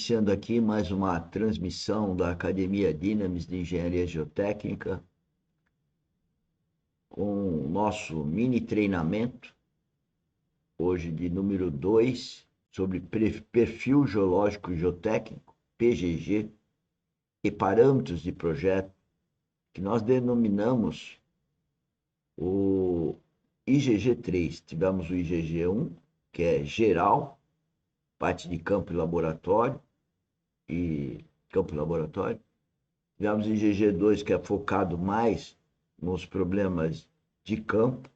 iniciando aqui mais uma transmissão da Academia Dynamis de Engenharia Geotécnica, com o nosso mini treinamento, hoje de número 2, sobre perfil geológico e geotécnico, PGG, e parâmetros de projeto, que nós denominamos o IgG3. Tivemos o IgG1, que é geral, parte de campo e laboratório. Tivemos o IgG2, que é focado mais nos problemas de campo,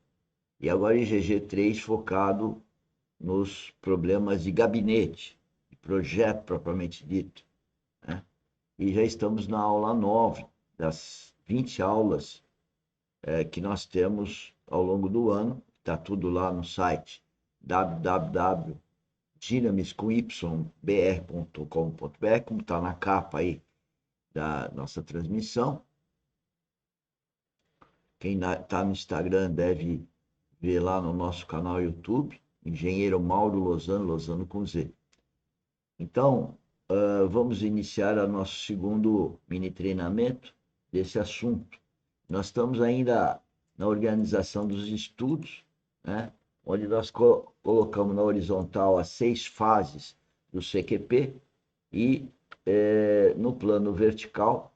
e agora o IgG3 focado nos problemas de gabinete, de projeto propriamente dito, né? E já estamos na aula 9 das 20 aulas que nós temos ao longo do ano. Está tudo lá no site www.dynamiscombr.com.br, como está na capa aí da nossa transmissão. Quem está no Instagram deve ver lá no nosso canal YouTube, Engenheiro Mauro Lozano, Lozano com Z. Então, vamos iniciar o nosso segundo mini treinamento desse assunto. Nós estamos ainda na organização dos estudos, né? Onde nós colocamos na horizontal as 6 fases do CQP e no plano vertical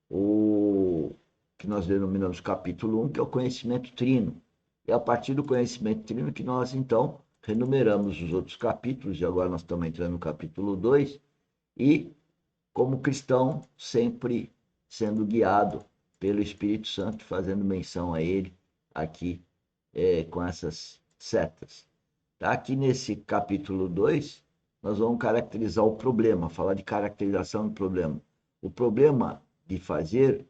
o que nós denominamos capítulo 1, que é o conhecimento trino. E a partir do conhecimento trino que nós, então, renumeramos os outros capítulos, e agora nós estamos entrando no capítulo 2, e, como cristão, sempre sendo guiado pelo Espírito Santo, fazendo menção a ele aqui com essas setas. Tá? Aqui nesse capítulo 2, nós vamos caracterizar o problema, falar de caracterização do problema. O problema de fazer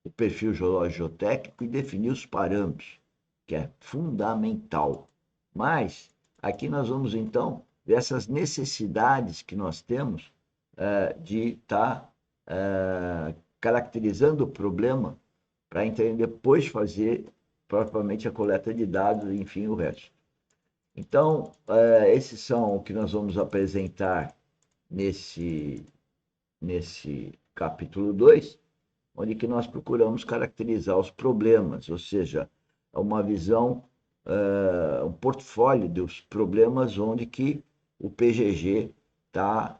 o perfil geológico geotécnico e definir os parâmetros, que é fundamental. Mas aqui nós vamos, então, ver essas necessidades que nós temos de estar caracterizando o problema para então depois fazer propriamente a coleta de dados e, enfim, o resto. Então, esses são o que nós vamos apresentar nesse capítulo 2, onde que nós procuramos caracterizar os problemas, ou seja, uma visão, um portfólio dos problemas onde que o PGG está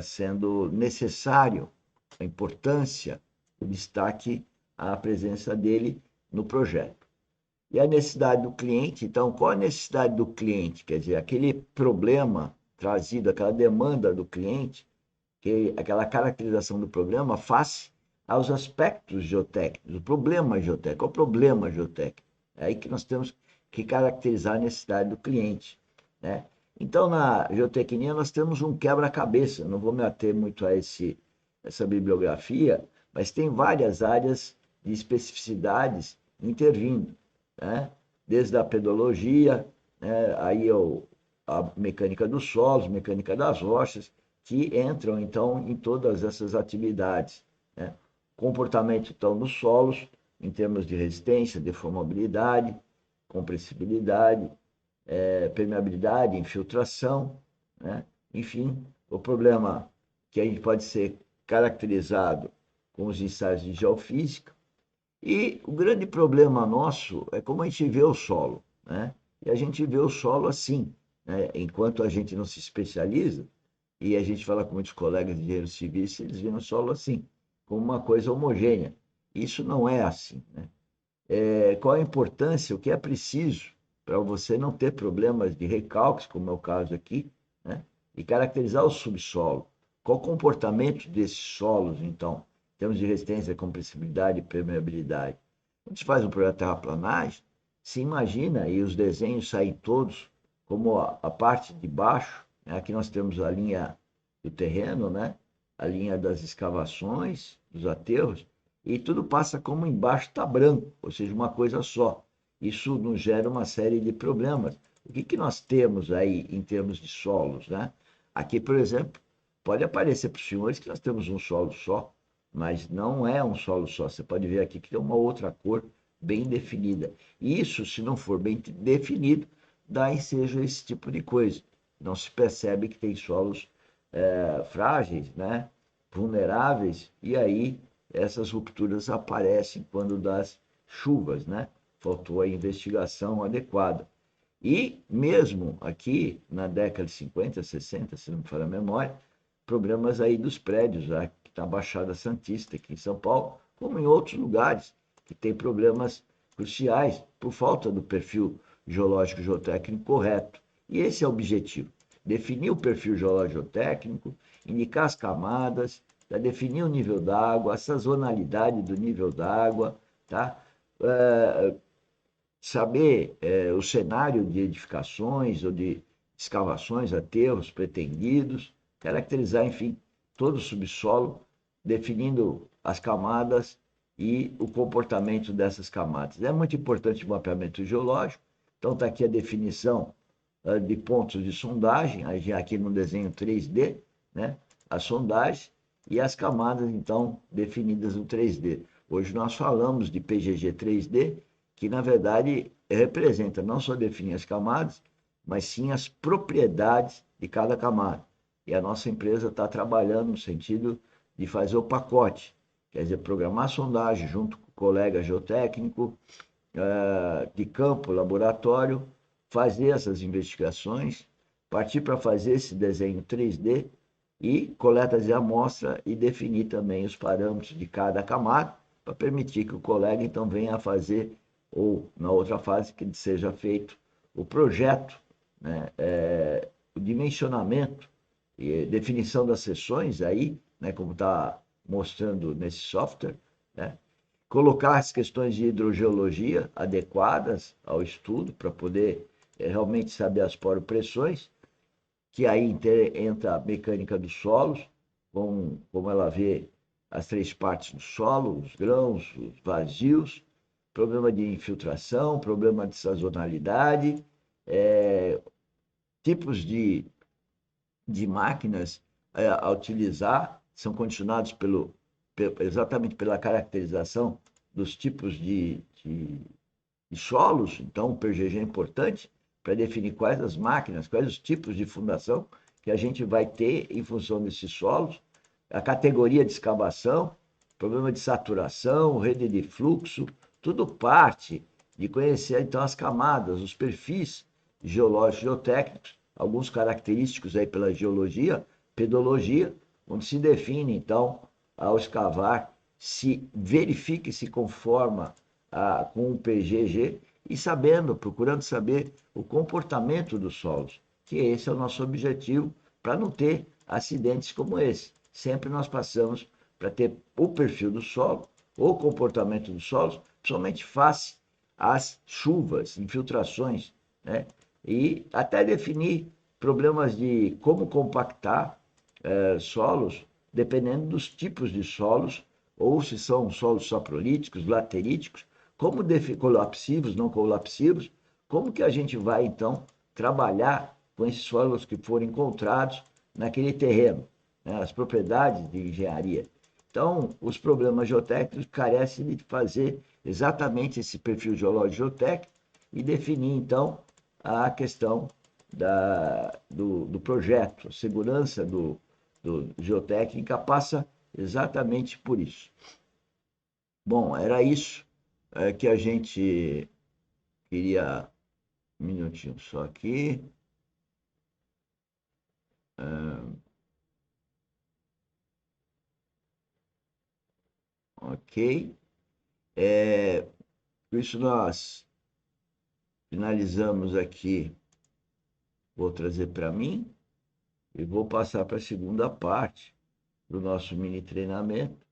sendo necessário, a importância, o destaque, a presença dele no projeto. E a necessidade do cliente, então, qual a necessidade do cliente? Quer dizer, aquele problema trazido, aquela demanda do cliente, aquela caracterização do problema face aos aspectos geotécnicos, o problema geotécnico. Qual é o problema geotécnico? É aí que nós temos que caracterizar a necessidade do cliente, né? Então, na geotecnia, nós temos um quebra-cabeça. Não vou me ater muito a essa bibliografia, mas tem várias áreas de especificidades intervindo, né? Desde a pedologia, né? Aí a mecânica dos solos, mecânica das rochas, que entram, então, em todas essas atividades, né? Comportamento, então, dos solos, em termos de resistência, deformabilidade, compressibilidade, permeabilidade, infiltração, né? Enfim, o problema que a gente pode ser caracterizado com os ensaios de geofísica. E o grande problema nosso é como a gente vê o solo, né? E a gente vê o solo assim, né? Enquanto a gente não se especializa, e a gente fala com muitos colegas de engenheiros civis, eles veem o solo assim, como uma coisa homogênea. Isso não é assim, né? Qual a importância, o que é preciso para você não ter problemas de recalques, como é o caso aqui, né? E caracterizar o subsolo. Qual o comportamento desses solos, então, em termos de resistência, compressibilidade e permeabilidade? Quando se faz um projeto de terraplanagem, se imagina, e os desenhos saem todos, como a parte de baixo, né? Aqui nós temos a linha do terreno, né? A linha das escavações, dos aterros, e tudo passa como embaixo está branco, ou seja, uma coisa só. Isso nos gera uma série de problemas. O que nós temos aí em termos de solos, né? Aqui, por exemplo, pode aparecer para os senhores que nós temos um solo só, mas não é um solo só. Você pode ver aqui que tem uma outra cor bem definida. E isso, se não for bem definido, dá ensejo a esse tipo de coisa. Não se percebe que tem solos frágeis, né? Vulneráveis, e aí essas rupturas aparecem quando das chuvas, né? Faltou a investigação adequada. E mesmo aqui na década de 50, 60, se não me falha a memória, problemas aí dos prédios, aqui na Baixada Santista, aqui em São Paulo, como em outros lugares, que tem problemas cruciais por falta do perfil geológico geotécnico correto. E esse é o objetivo: definir o perfil geológico geotécnico, indicar as camadas, definir o nível d'água, a sazonalidade do nível d'água, tá? Saber o cenário de edificações ou de escavações, aterros pretendidos, caracterizar, enfim, todo o subsolo, definindo as camadas e o comportamento dessas camadas. É muito importante o mapeamento geológico, então está aqui a definição de pontos de sondagem, aqui no desenho 3D, né? As sondagens e as camadas, então, definidas no 3D. Hoje nós falamos de PGG 3D, que na verdade representa não só definir as camadas, mas sim as propriedades de cada camada. E a nossa empresa está trabalhando no sentido de fazer o pacote, quer dizer, programar a sondagem junto com o colega geotécnico, de campo, laboratório, fazer essas investigações, partir para fazer esse desenho 3D e coleta de amostra e definir também os parâmetros de cada camada para permitir que o colega então venha a fazer, ou na outra fase que seja feito o projeto, né, o dimensionamento e definição das seções aí, né, como está mostrando nesse software, né, colocar as questões de hidrogeologia adequadas ao estudo para poder realmente saber as poropressões, que aí entra a mecânica dos solos, como ela vê as três partes do solo, os grãos, os vazios, problema de infiltração, problema de sazonalidade, tipos de máquinas a utilizar, são condicionados exatamente pela caracterização dos tipos de solos. Então, o PGG é importante para definir quais as máquinas, quais os tipos de fundação que a gente vai ter em função desses solos, a categoria de escavação, problema de saturação, rede de fluxo, tudo parte de conhecer então as camadas, os perfis geológicos, geotécnicos, alguns característicos aí pela geologia, pedologia, onde se define então ao escavar se verifica e se conforma com o PGG e sabendo, procurando saber o comportamento dos solos, que esse é o nosso objetivo para não ter acidentes como esse. Sempre nós passamos para ter o perfil do solo, o comportamento dos solos, principalmente face às chuvas, infiltrações, né? E até definir problemas de como compactar solos, dependendo dos tipos de solos, ou se são solos saprolíticos, lateríticos, como colapsivos, não colapsivos, como que a gente vai, então, trabalhar com esses solos que foram encontrados naquele terreno, né, as propriedades de engenharia. Então, os problemas geotécnicos carecem de fazer exatamente esse perfil geológico geotécnico e definir, então, a questão do projeto. A segurança do geotécnica passa exatamente por isso. Bom, era isso que a gente queria. Um minutinho só aqui. Ok. Por isso nós finalizamos aqui. Vou trazer para mim e vou passar para a segunda parte do nosso mini treinamento,